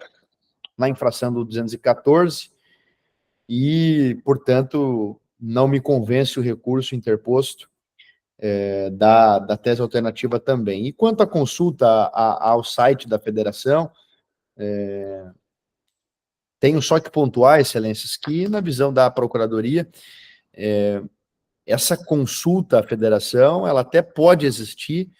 infração do 214, e, portanto, não me convence o recurso interposto da tese alternativa também. E quanto à consulta ao site da federação, tenho só que pontuar, excelências, que na visão da Procuradoria, essa consulta à federação, ela até pode existir,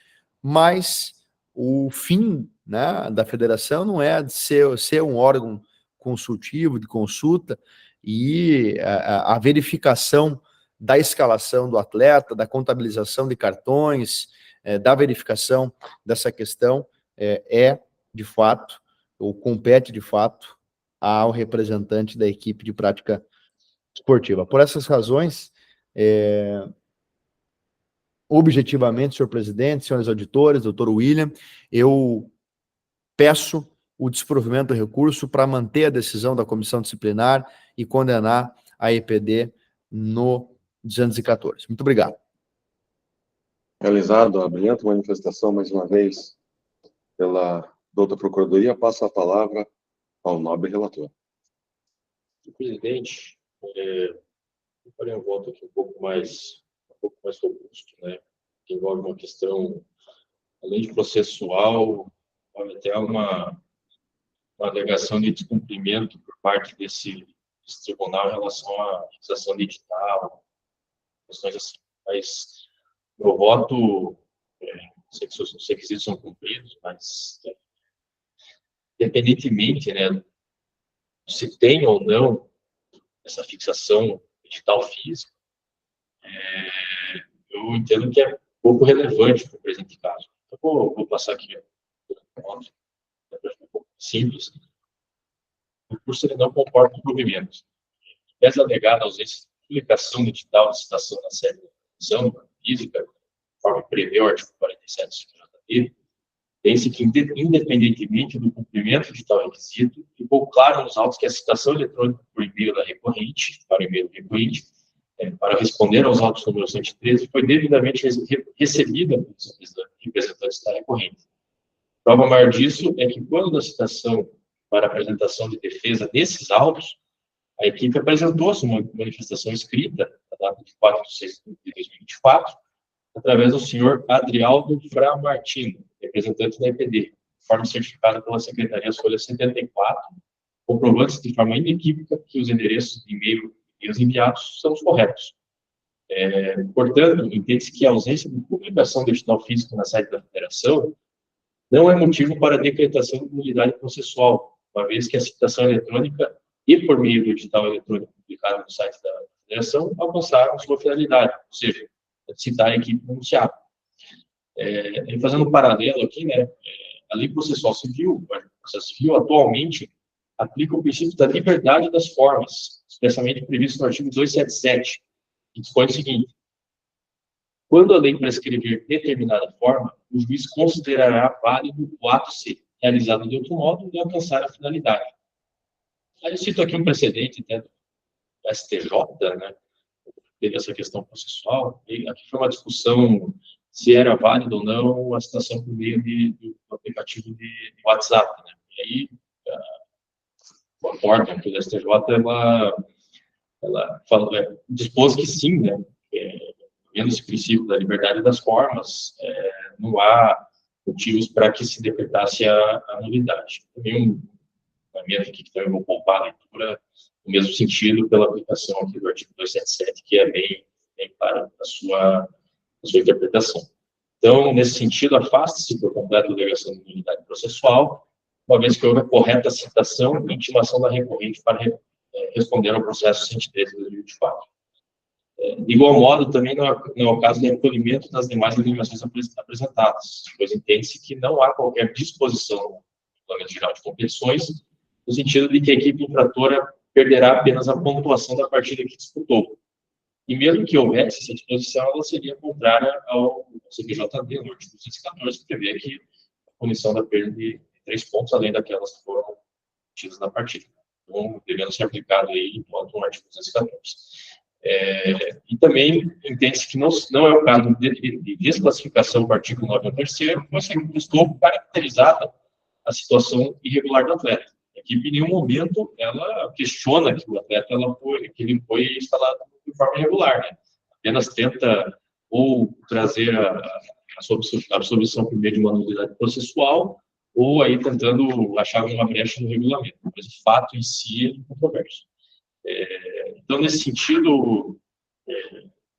mas o fim, né, da federação não é de ser um órgão consultivo, de consulta, e a verificação da escalação do atleta, da contabilização de cartões, da verificação dessa questão, de fato, ou compete de fato ao representante da equipe de prática esportiva. Por essas razões, objetivamente, senhor presidente, senhores auditores, doutor William, eu peço o desprovimento do recurso para manter a decisão da comissão disciplinar e condenar a EPD no 214. Muito obrigado. Realizado a brilhante manifestação, mais uma vez, pela doutora Procuradoria, passo a palavra ao nobre relator. Presidente, eu farei um voto aqui um pouco mais robusto, né? Que envolve uma questão, além de processual, pode até uma alegação de descumprimento por parte desse tribunal em relação à fixação de edital, questões assim. Mas meu voto, sei que os requisitos são cumpridos, mas independentemente, né, se tem ou não essa fixação edital física, eu entendo que é pouco relevante para o presente caso. Então, vou passar aqui um pouco simples. O curso ele não comporta com provimentos. Pese alegada a ausência de publicação do edital de citação na sede da comissão física, conforme prevê o artigo 47 do CJD, tem-se que, independentemente do cumprimento de tal requisito, ficou claro nos autos que a citação eletrônica por e-mail da recorrente, para o e-mail do recorrente, para responder aos autos número 113, foi devidamente recebida pelos representantes da recorrente. Prova maior disso é que, quando da citação para apresentação de defesa desses autos, a equipe apresentou uma manifestação escrita, na data de 4 de 6 de 2024, através do senhor Adrialdo Fra Martino, representante da EPD, de forma certificada pela Secretaria Folha 74, comprovando-se de forma inequívoca que os endereços de e-mail e os enviados são os corretos. Portanto, entende-se que a ausência de publicação do edital físico na sede da Federação não é motivo para a decretação de nulidade processual, uma vez que a citação eletrônica e por meio do edital eletrônico publicado no site da Federação alcançaram sua finalidade, ou seja, citar a equipe denunciada. Fazendo um paralelo aqui, né, a lei processual civil, o processo civil, atualmente aplica o princípio da liberdade das formas, expressamente previsto no artigo 277, que dispõe o seguinte: quando a lei prescrever determinada forma, o juiz considerará válido o ato ser realizado de outro modo e alcançar a finalidade. Aí eu cito aqui um precedente até do STJ, né? Teve essa questão processual, e aqui foi uma discussão se era válido ou não a citação por meio do aplicativo de WhatsApp, né? E aí, a ordem do STJ, ela dispôs que sim, né? Vendo esse princípio da liberdade das formas, não há motivos para que se decretasse a nulidade. Também uma emenda aqui que também vou poupar a leitura, no mesmo sentido, pela aplicação aqui do artigo 277, que é bem clara a sua interpretação. Então, nesse sentido, afasta-se por completo a alegação de nulidade processual, uma vez que houve a correta citação e intimação da recorrente para responder ao processo 113 de 2024. De igual modo, também não é o caso do recolhimento das demais reclamações apresentadas, pois entende-se que não há qualquer disposição no Plano Geral de Competições, no sentido de que a equipe infratora perderá apenas a pontuação da partida que disputou. E mesmo que houvesse essa disposição, ela seria contrária ao CPJD, no artigo 214, que prevê que a punição da perda de 3 pontos, além daquelas que foram tidas na partida. Então, devendo ser aplicado aí enquanto no artigo 214. E também entende-se que não é o caso de desclassificação do artigo 9 ao 3º, mas que estou caracterizada a situação irregular do atleta. A equipe, em nenhum momento, ela questiona que o atleta que ele foi instalado de forma irregular, né? Apenas tenta ou trazer a absolvição por meio de uma nulidade processual, ou aí tentando achar uma brecha no regulamento. Mas o fato em si é controverso. Então, nesse sentido,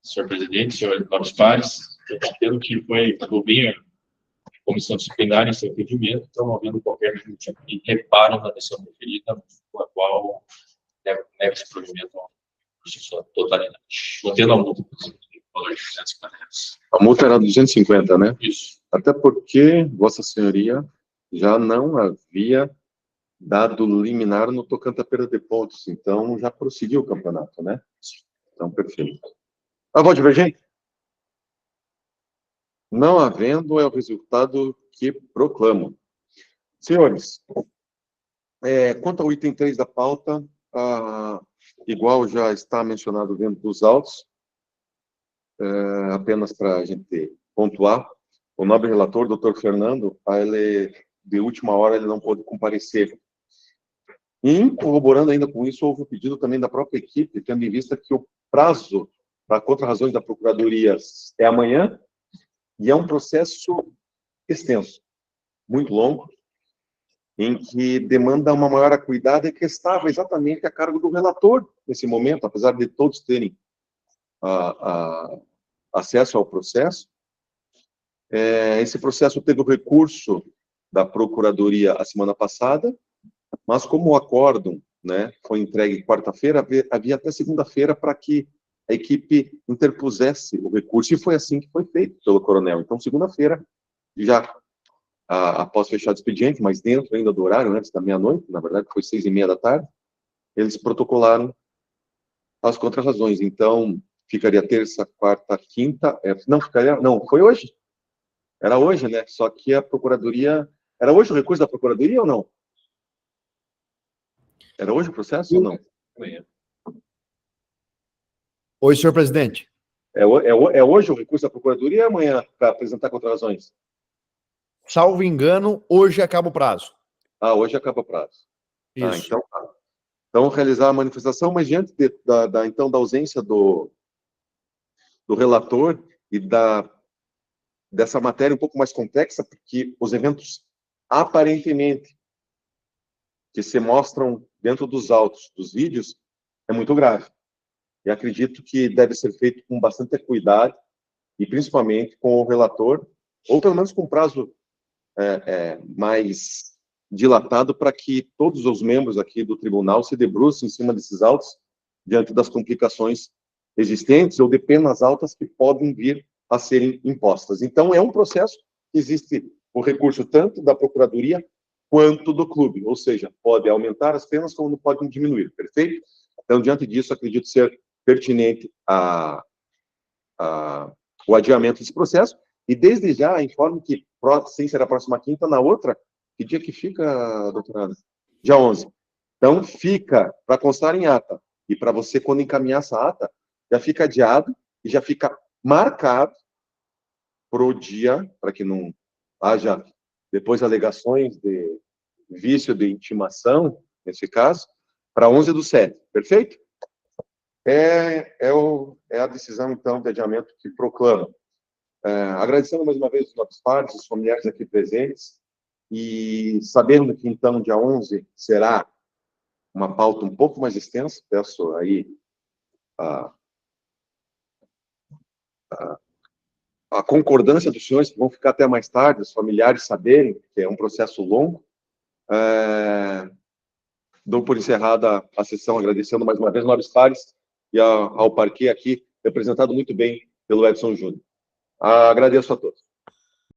senhor presidente, senhor Carlos Pares, entendo que ficou bem a comissão disciplinar em seu entendimento, então, não havendo qualquer reparo na decisão referida, com a qual nega esse provimento por sua totalidade. Mantendo a multa, por exemplo, no valor de 250 reais. A multa era 250, né? Isso. Até porque Vossa Senhoria já não havia dado liminar no tocante à perda de pontos, então já prosseguiu o campeonato, né? Então, perfeito. A voto divergente? Não havendo, é o resultado que proclamo. Senhores, quanto ao item 3 da pauta, igual já está mencionado dentro dos autos, apenas para a gente pontuar, o nobre relator, doutor Fernando, ele, de última hora, ele não pôde comparecer. E, corroborando ainda com isso, houve um pedido também da própria equipe, tendo em vista que o prazo para contra-razões da Procuradoria é amanhã, e é um processo extenso, muito longo, em que demanda uma maior acuidade, que estava exatamente a cargo do relator nesse momento, apesar de todos terem acesso ao processo. Esse processo teve o recurso da Procuradoria a semana passada, mas como o acórdão, né, foi entregue quarta-feira, havia até segunda-feira para que a equipe interpusesse o recurso, e foi assim que foi feito pelo coronel. Então, segunda-feira, já após fechar o expediente, mas dentro ainda do horário, antes da meia-noite, na verdade foi 6:30 da tarde, eles protocolaram as contrarrazões. Então, ficaria terça, quarta, quinta, não, foi hoje. Era hoje, né? Só que a Procuradoria, era hoje o recurso da Procuradoria ou não? Era hoje o processo ou não? Oi, senhor presidente. É hoje o recurso da Procuradoria ou amanhã para apresentar contrarrazões? Salvo engano, hoje acaba o prazo. Hoje acaba o prazo. Isso. Então, realizar a manifestação, mas diante então, da ausência do relator e dessa matéria um pouco mais complexa, porque os eventos, aparentemente, que se mostram dentro dos autos, dos vídeos, é muito grave. E acredito que deve ser feito com bastante cuidado, e principalmente com o relator, ou pelo menos com prazo mais dilatado, para que todos os membros aqui do tribunal se debrucem em cima desses autos, diante das complicações existentes ou de penas altas que podem vir a serem impostas. Então, é um processo que existe o recurso tanto da Procuradoria quanto do clube, ou seja, pode aumentar as penas como não pode diminuir, perfeito? Então, diante disso, acredito ser pertinente o adiamento desse processo, e desde já informo que, sem ser a próxima quinta, na outra, que dia que fica, doutorada? Dia 11. Então, fica, para constar em ata, e para você, quando encaminhar essa ata, já fica adiado e já fica marcado para o dia, para que não haja depois alegações de vício de intimação, nesse caso, para 11/7, perfeito? É a decisão, então, de adiamento que proclama. Agradecendo mais uma vez os nossos pares, os familiares aqui presentes, e sabendo que, então, dia 11 será uma pauta um pouco mais extensa, peço aí a concordância dos senhores, que vão ficar até mais tarde, os familiares saberem que é um processo longo. Dou por encerrada a sessão, agradecendo mais uma vez nobres pares e ao parquê aqui representado muito bem pelo Edson Júnior. Agradeço a todos.